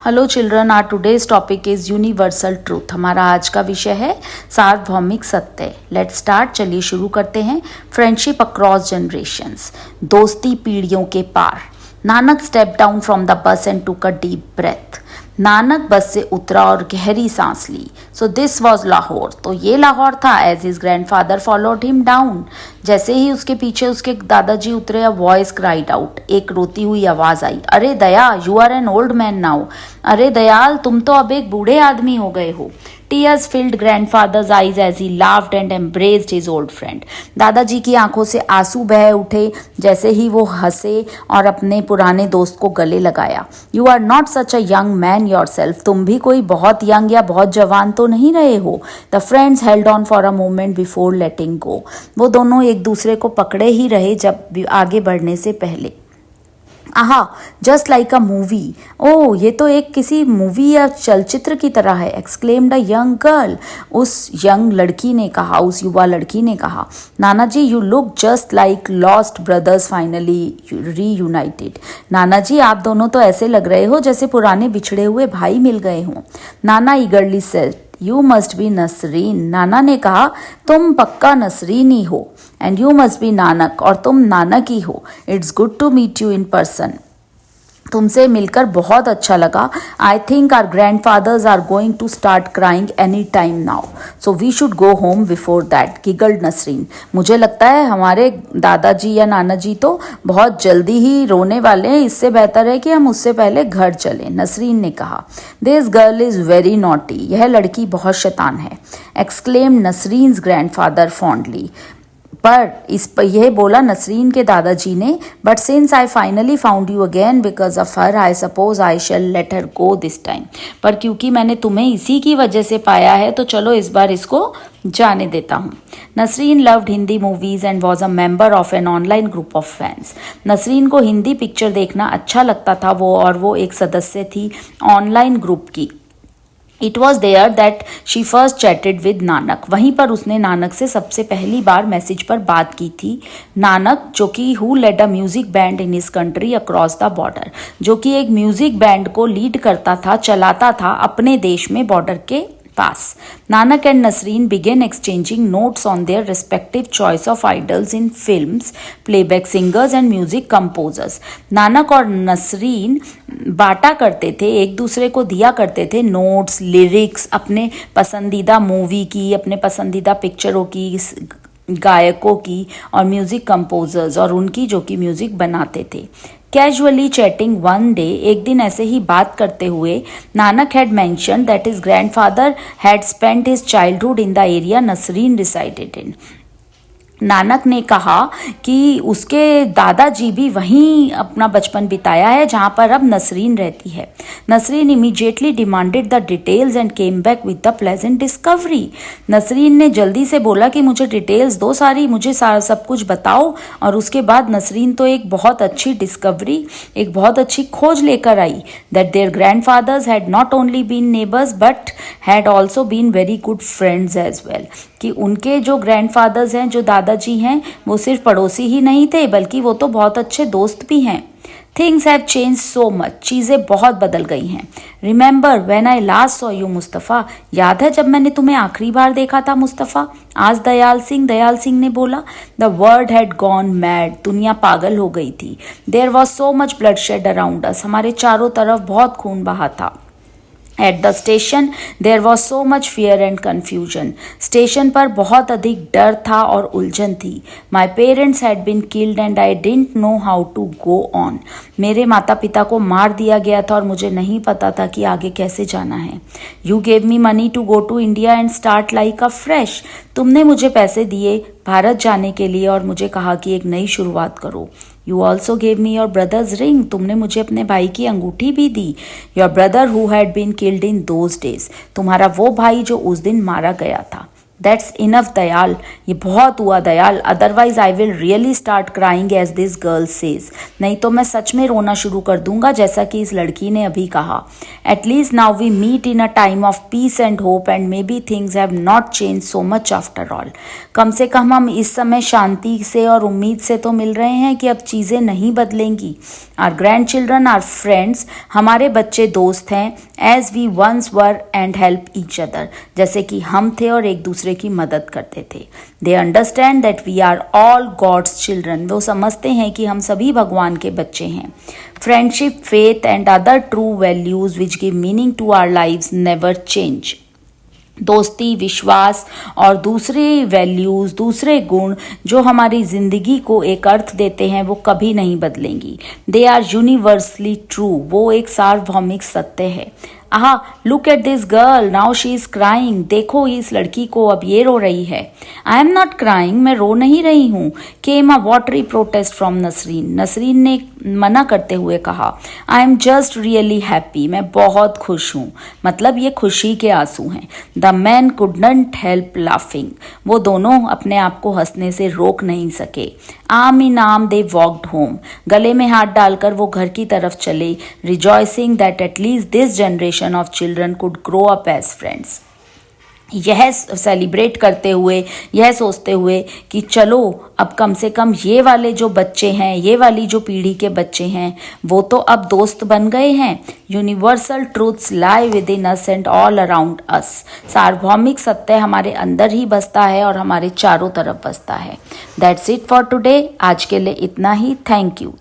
Hello children, our today's topic is universal truth. हमारा आज का विषय है सार्वभौमिक सत्य। लेट्स स्टार्ट, चलिए शुरू करते हैं। फ्रेंडशिप अक्रॉस जनरेशंस, दोस्ती पीढ़ियों के पार। Nanak step down from the bus and took a deep breath. Nanak bus से उतरा और गहरी सांस ली। सो दिस वॉज लाहौर, तो ये लाहौर था। As his grandfather followed him down, जैसे ही उसके पीछे उसके दादाजी उतरे, अ वॉइस क्राइड आउट, एक रोती हुई आवाज आई, अरे Daya, you are an old man now. अरे दयाल, तुम तो अब एक बूढ़े आदमी हो गए हो। Tears filled grandfather's eyes as he laughed and embraced his old friend. दादाजी की आंखों से आंसू बह उठे जैसे ही वो हंसे और अपने पुराने दोस्त को गले लगाया। You are not such a young man yourself. तुम भी कोई बहुत यंग या बहुत जवान तो नहीं रहे हो। The friends held on for a moment before letting go. वो दोनों एक दूसरे को पकड़े ही रहे जब आगे बढ़ने से पहले। आहा, जस्ट लाइक अ मूवी। ओह, ये तो एक किसी मूवी या चलचित्र की तरह है। एक्सक्लेम्ड अ यंग गर्ल, उस यंग लड़की ने कहा, उस युवा लड़की ने कहा। नाना जी, you look just like lost brothers finally reunited. नाना जी, आप दोनों तो ऐसे लग रहे हो जैसे पुराने बिछड़े हुए भाई मिल गए हों। Nana eagerly said, you must be Nasreen. नाना ने कहा, तुम पक्का नसरीन ही हो। And you must be Nanak, और तुम नानक ही हो। It's good to meet you in person. तुमसे मिलकर बहुत अच्छा लगा। I think our grandfathers are going to start crying any time now, so we should go home before that, giggled Nasreen. मुझे लगता है हमारे दादाजी या नाना जी तो बहुत जल्दी ही रोने वाले हैं, इससे बेहतर है कि हम उससे पहले घर चलें, नसरीन ने कहा। This girl is very naughty, यह लड़की बहुत शैतान है, एक्सक्लेम नसरीन्स ग्रैंडफादर फॉन्डली। पर यह बोला नसरीन के दादाजी ने। But since I finally found you again because of her, I suppose I shall let her go this time. पर क्योंकि मैंने तुम्हें इसी की वजह से पाया है तो चलो इस बार इसको जाने देता हूँ। Nasreen loved Hindi movies and was a member of an online group of fans. Nasreen को हिंदी पिक्चर देखना अच्छा लगता था, वो एक सदस्य थी ऑनलाइन ग्रुप की। It was there that she first chatted with Nanak, वहीं पर उसने नानक से सबसे पहली बार मैसेज पर बात की थी। नानक, जो कि who led a music band in his country across the border, जो कि एक म्यूजिक बैंड को लीड करता था, चलाता था अपने देश में बॉर्डर के पास। Nanak and Nasreen began exchanging notes on their respective choice of idols in films, playback singers and music composers. Nanak और नसरीन बांटा करते थे, एक दूसरे को दिया करते थे नोट्स, लिरिक्स, अपने पसंदीदा मूवी की, अपने पसंदीदा पिक्चरों की, गायकों की और म्यूजिक कंपोजर्स और उनकी जो कि म्यूजिक बनाते थे। कैजुअली चैटिंग वन डे, एक दिन ऐसे ही बात करते हुए, Nanak had mention that his grandfather had spent his childhood in the area Nasreen resided in. Nanak ने कहा कि उसके दादाजी भी वहीं अपना बचपन बिताया है जहां पर अब नसरीन रहती है। Nasreen immediately demanded the details and came back with the pleasant discovery. Nasreen ने जल्दी से बोला कि मुझे डिटेल्स दो सारी, मुझे सब कुछ बताओ। और उसके बाद नसरीन तो एक बहुत अच्छी डिस्कवरी, एक बहुत अच्छी खोज लेकर आई, that their grandfathers had not only been neighbours but had also been very good friends as well, कि उनके जो ग्रैंडफादर्स हैं, जो दादाजी हैं, वो सिर्फ पड़ोसी ही नहीं थे बल्कि वो तो बहुत अच्छे दोस्त भी हैं। Things have change so much, चीज़ें बहुत बदल गई हैं। Remember when I last saw you Mustafa, याद है जब मैंने तुम्हें आखिरी बार देखा था मुस्तफ़ा? आज दयाल सिंह ने बोला। The world had gone mad, दुनिया पागल हो गई थी। There was so much bloodshed around us, हमारे चारों तरफ बहुत खून बहा था। At the station there was so much fear and confusion. Station पर बहुत अधिक डर था और उलझन थी। My parents had been killed and I didn't know how to go on. मेरे माता पिता को मार दिया गया था और मुझे नहीं पता था कि आगे कैसे जाना है। You gave me money to go to India and start like a fresh. तुमने मुझे पैसे दिए भारत जाने के लिए और मुझे कहा कि एक नई शुरुआत करो। You also gave me your brother's ring. तुमने मुझे अपने भाई की अंगूठी भी दी। Your brother who had been killed in those days. तुम्हारा वो भाई जो उस दिन मारा गया था। दैट्स इनफ दयाल, ये बहुत हुआ Dayal, otherwise I will really start crying as this girl says, नहीं तो मैं सच में रोना शुरू कर दूंगा जैसा कि इस लड़की ने अभी कहा। At least now we meet in a time of peace and hope and maybe things have not change so much after all. कम से कम हम इस समय शांति से और उम्मीद से तो मिल रहे हैं कि अब चीज़ें नहीं बदलेंगी। Our grandchildren are friends, हमारे बच्चे दोस्त हैं, as we once were and help each other, जैसे कि हम थे और एक दूसरे की मदद करते थे। They understand that we are all God's children, वो समझते हैं कि हम सभी भगवान के बच्चे हैं। Friendship, faith and other true values which give meaning to our lives never change. दोस्ती, विश्वास और दूसरे वैल्यूज़, दूसरे गुण जो हमारी ज़िंदगी को एक अर्थ देते हैं वो कभी नहीं बदलेंगी। दे आर यूनिवर्सली ट्रू, वो एक सार्वभौमिक सत्य है। आहा, look at this girl, now she is crying, देखो इस लड़की को, अब ये रो रही है। आई एम नॉट क्राइंग, मैं रो नहीं रही हूँ। केम अ वॉटरी प्रोटेस्ट फ्रॉम नसरीन, नसरीन ने मना करते हुए कहा। I am just really happy, मैं बहुत खुश हूँ, मतलब ये खुशी के आंसू हैं। The man could not help laughing, वो दोनों अपने आप को हंसने से रोक नहीं सके। आम इन आम दे वॉकड होम, गले में हाथ डालकर वो घर की तरफ चले। Rejoicing that at least this generation of children could grow up as friends, यह सेलिब्रेट करते हुए, यह सोचते हुए कि चलो अब कम से कम ये वाले जो बच्चे हैं, ये वाली जो पीढ़ी के बच्चे हैं, वो तो अब दोस्त बन गए हैं। Universal truths lie with in us and all around us, सार्वभौमिक सत्य हमारे अंदर ही बसता है और हमारे चारों तरफ बसता है। दैट्स इट फॉर टुडे, आज के लिए इतना ही। Thank you.